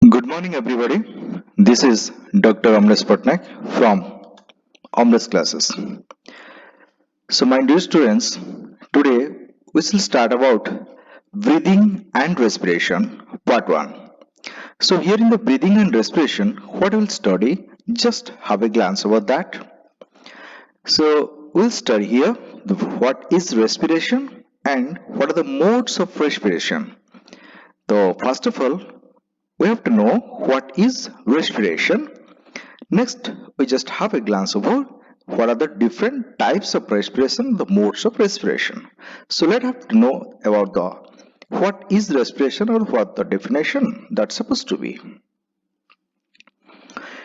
Good morning, everybody. This is Dr. Amresh Patnaik from Amresh Classes. So, my dear students, today we shall start about breathing and respiration, part 1. So, here in the breathing and respiration, what we'll study, just have a glance over that. So, we'll study here what is respiration and what are the modes of respiration. So, first of all, we have to know what is respiration. Next, we just have a glance over what are the different types of respiration, the modes of respiration. So let's have to know about the what is respiration or what the definition that's supposed to be.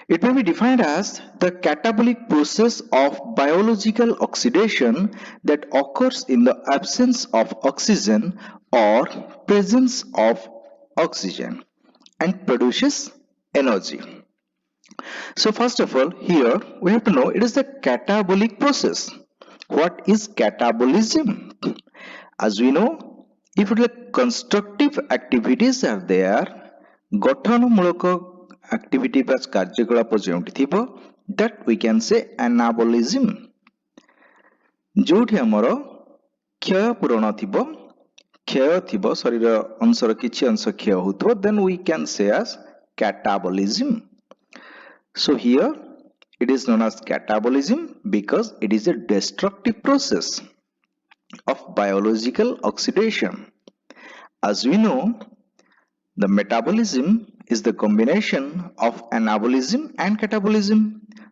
It may be defined as the catabolic process of biological oxidation that occurs in the absence of oxygen or presence of oxygen and produces energy. So first of all, here we have to know it is the catabolic process. What is catabolism? As we know, if it is constructive activities are there, ଗଠନମୂଳକ activity ବା କାର୍ଯ୍ୟକଳାପ ଯେଉଁଠି ଥିବ that we can say anabolism. ଯେଉଁଠି ଆମର କ୍ଷୟ ପୂରଣ ଥିବ, କ୍ଷୟ ଥିବ, ଶରୀର ଅଂଶର କିଛି ଅଂଶ କ୍ଷୟ ହେଉଥିବ, then we can say as catabolism. So here it is known as catabolism because it is a destructive process of biological oxidation. As we know, the metabolism is the combination of anabolism and catabolism.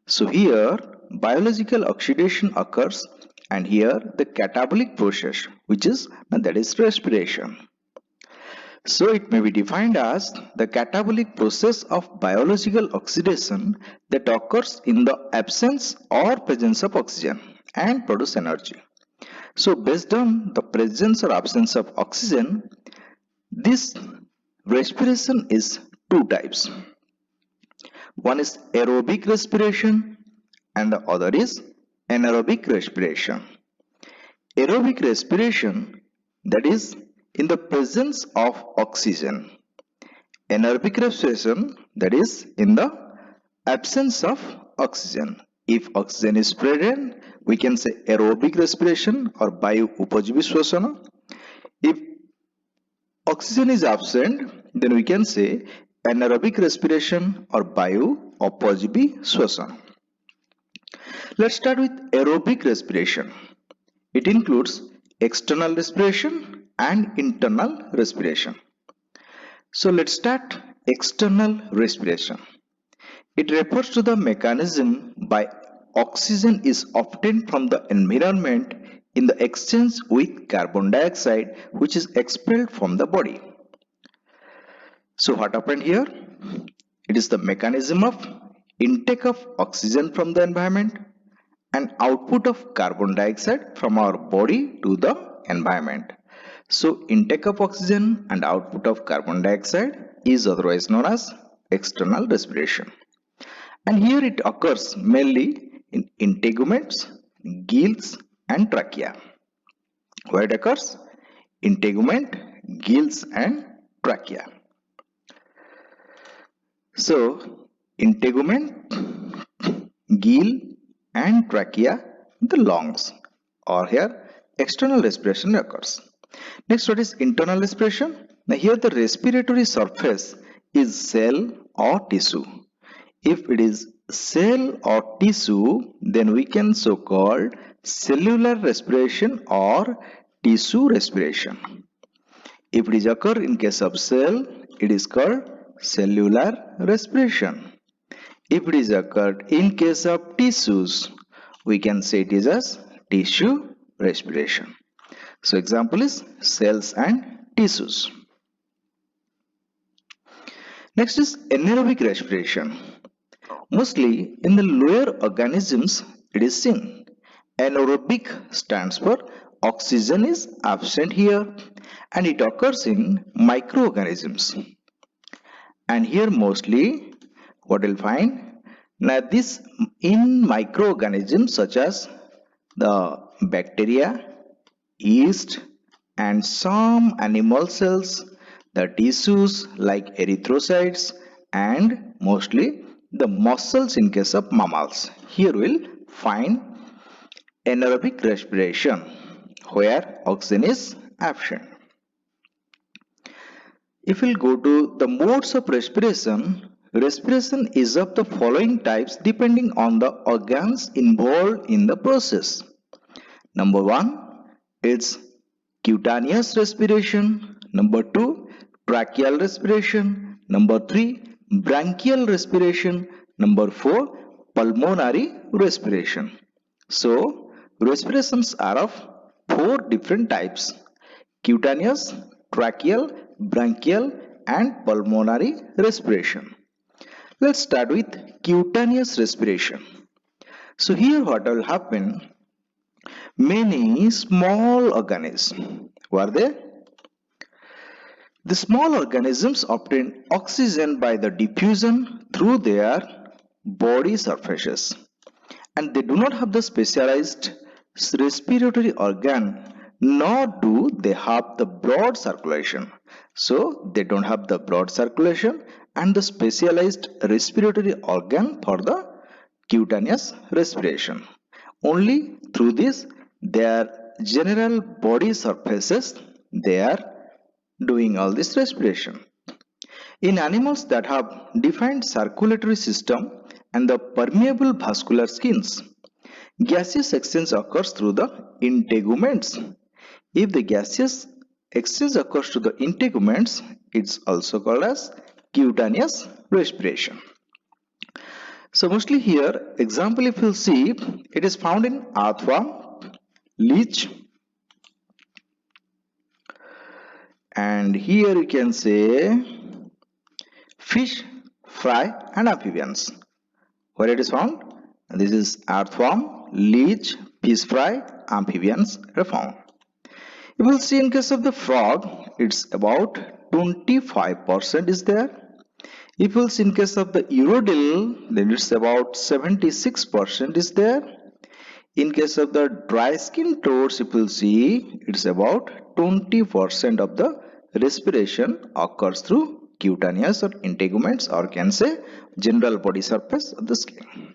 So here biological oxidation occurs and here the catabolic process which is that is respiration. So it may be defined as the catabolic process of biological oxidation that occurs in the absence or presence of oxygen and produce energy. So based on the presence or absence of oxygen, this respiration is two types. One is aerobic respiration and the other is anaerobic respiration. Aerobic respiration, that is in the presence of oxygen. Anaerobic respiration, that is in the absence of oxygen. If oxygen is present, we can say aerobic respiration or Vayu Upajivi Swasana. If oxygen is absent, then we can say anaerobic respiration or Vayu Upajivi Swasana. Let's start with aerobic respiration. It includes external respiration and internal respiration. So let's start external respiration. It refers to the mechanism by oxygen is obtained from the environment in the exchange with carbon dioxide which is expelled from the body. So what happened here? It is the mechanism of intake of oxygen from the environment and output of carbon dioxide from our body to the environment. So intake of oxygen and output of carbon dioxide is otherwise known as external respiration. And here it occurs mainly in integuments, gills and trachea. Where it occurs? Integument, gills and trachea. So integument, gill and trachea, the lungs, or here external respiration occurs. Next, what is internal respiration? Now here the respiratory surface is cell or tissue. If it is cell or tissue, then we can so called cellular respiration or tissue respiration. If it is occur in case of cell, it is called cellular respiration. If it is occurred in case of tissues, we can say it is as tissue respiration. So example is cells and tissues. Next is anaerobic respiration. Mostly in the lower organisms it is seen. Anaerobic stands for oxygen is absent here and it occurs in microorganisms. And here mostly what you'll find, now this in microorganisms such as the bacteria, yeast and some animal cells, the tissues like erythrocytes and mostly the muscles in case of mammals. Here we'll find anaerobic respiration where oxygen is absent. If we'll go to the modes of respiration, respiration is of the following types depending on the organs involved in the process. Number 1, it's cutaneous respiration. Number 2, tracheal respiration. Number 3, branchial respiration. Number 4, pulmonary respiration. So, respirations are of 4 different types: cutaneous, tracheal, branchial, and pulmonary respiration. Let's start with cutaneous respiration. So here what will happen, many small organisms, what are they? The small organisms obtain oxygen by the diffusion through their body surfaces, and they do not have the specialized respiratory organ, nor do they have the blood circulation. So they don't have the blood circulation and the specialized respiratory organ for the cutaneous respiration. Only through this their general body surfaces they are doing all this respiration. In animals that have defined circulatory system and the permeable vascular skins, gaseous exchange occurs through the integuments. If the gaseous exchange occurs to the integuments, it's also called as cutaneous respiration. So mostly here, example if you see, it is found in earthworm, leech, and here you can say fish, fry, and amphibians. Where it is found? This is earthworm, leech, fish fry, amphibians are found. You will see in case of the frog, it's about 25% is there. If you will see in case of the urodil, then it's about 76% is there. In case of the dry skin toads, if you will see, it's about 20% of the respiration occurs through cutaneous or integuments, or can say general body surface of the skin.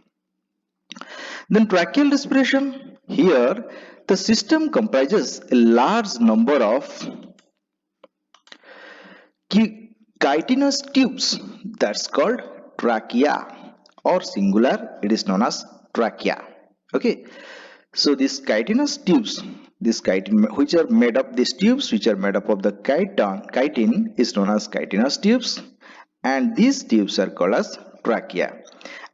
Then tracheal respiration, here the system comprises a large number of chitinous tubes, that's called trachea, or singular it is known as trachea. Okay, so these chitinous tubes, these chitin which are made up, these tubes which are made up of the chitin is known as chitinous tubes, and these tubes are called as trachea,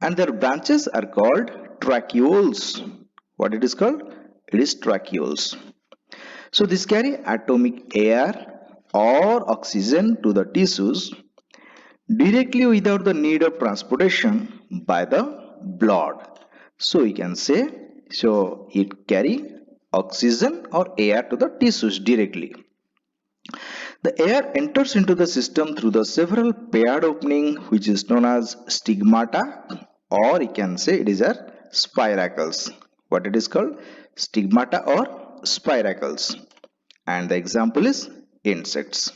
and their branches are called tracheoles. What it is called? It is tracheoles. So these carry atomic air or oxygen to the tissues directly without the need of transportation by the blood. So we can say, so it carry oxygen or air to the tissues directly. The air enters into the system through the several paired opening which is known as stigmata, or you can say it is a spiracles. What it is called? Stigmata or spiracles. And the example is insects.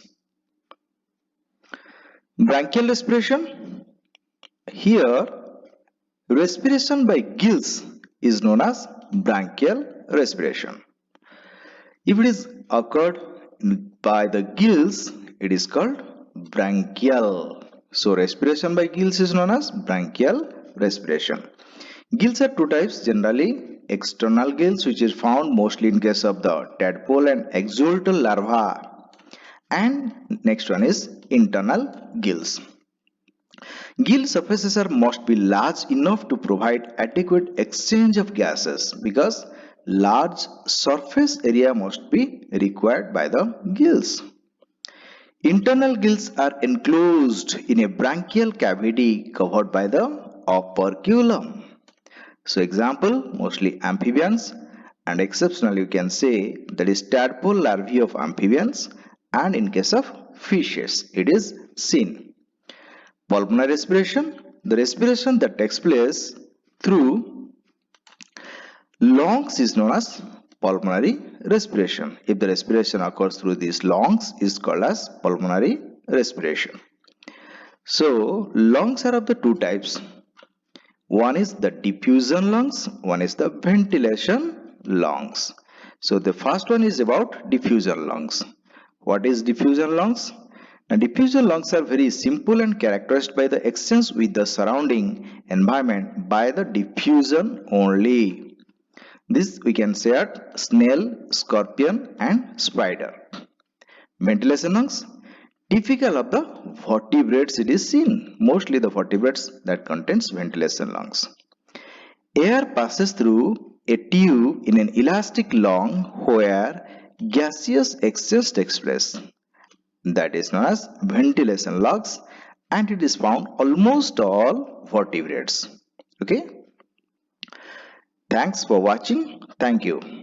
Branchial respiration. Here, respiration by gills is known as branchial respiration. If it is occurred by the gills, it is called branchial. So respiration by gills is known as branchial respiration. Gills are two types, generally external gills, which is found mostly in case of the tadpole and axolotl larvae, and next one is internal gills. Gill surfaces must be large enough to provide adequate exchange of gases, because large surface area must be required by the gills. Internal gills are enclosed in a branchial cavity covered by the operculum. So example, mostly amphibians, and exceptionally you can say that is tadpole larvae of amphibians, and in case of fishes it is seen. Pulmonary respiration, the respiration that takes place through lungs is known as pulmonary respiration. If the respiration occurs through these lungs is called as pulmonary respiration. So lungs are of the two types. One is the diffusion lungs, one is the ventilation lungs. So the first one is about diffusion lungs. What is diffusion lungs? Now, diffusion lungs are very simple and characterized by the exchange with the surrounding environment by the diffusion only. This we can say at snail, scorpion and spider. Ventilation lungs, typical of the vertebrates it is seen, mostly the vertebrates that contains ventilation lungs. Air passes through a tube in an elastic lung where gaseous exchange takes place. That is known as ventilation lungs and it is found almost all vertebrates. Okay. Thanks for watching. Thank you.